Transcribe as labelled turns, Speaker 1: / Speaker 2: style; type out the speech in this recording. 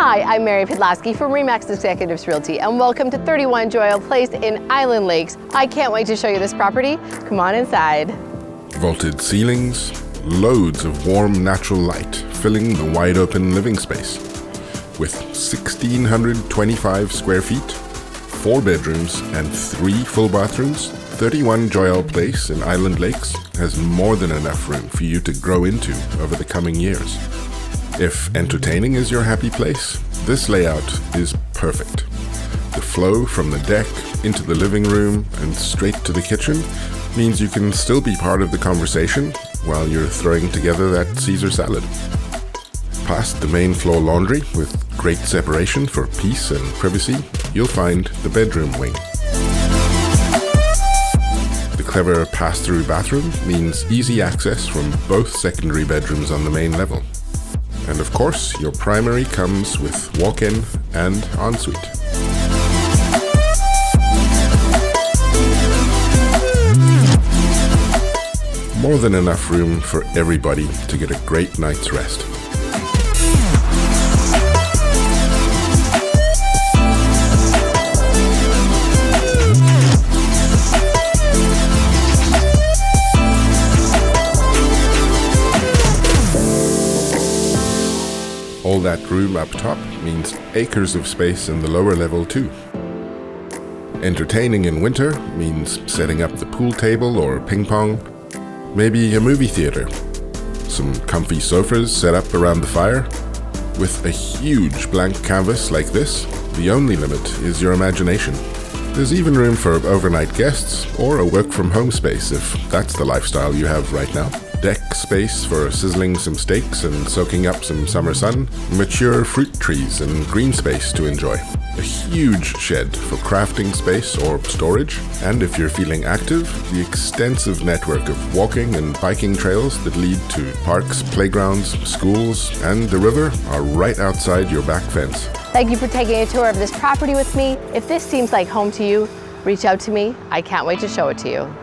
Speaker 1: Hi, I'm Mary Podlasky from RE/MAX Executives Realty, and welcome to 31 Joyal Place in Island Lakes. I can't wait to show you this property. Come on inside.
Speaker 2: Vaulted ceilings, loads of warm natural light filling the wide open living space. With 1,625 square feet, 4 bedrooms and 3 full bathrooms, 31 Joyal Place in Island Lakes has more than enough room for you to grow into over the coming years. If entertaining is your happy place, this layout is perfect. The flow from the deck into the living room and straight to the kitchen means you can still be part of the conversation while you're throwing together that Caesar salad. Past the main floor laundry, with great separation for peace and privacy, you'll find the bedroom wing. The clever pass-through bathroom means easy access from both secondary bedrooms on the main level. And of course, your primary comes with walk-in and ensuite. More than enough room for everybody to get a great night's rest. All that room up top means acres of space in the lower level too. Entertaining in winter means setting up the pool table or ping pong, maybe a movie theater, some comfy sofas set up around the fire. With a huge blank canvas like this, the only limit is your imagination. There's even room for overnight guests or a work from home space if that's the lifestyle you have right now. Deck space for sizzling some steaks and soaking up some summer sun, mature fruit trees and green space to enjoy, a huge shed for crafting space or storage, and if you're feeling active, the extensive network of walking and biking trails that lead to parks, playgrounds, schools, and the river are right outside your back fence.
Speaker 1: Thank you for taking a tour of this property with me. If this seems like home to you, reach out to me. I can't wait to show it to you.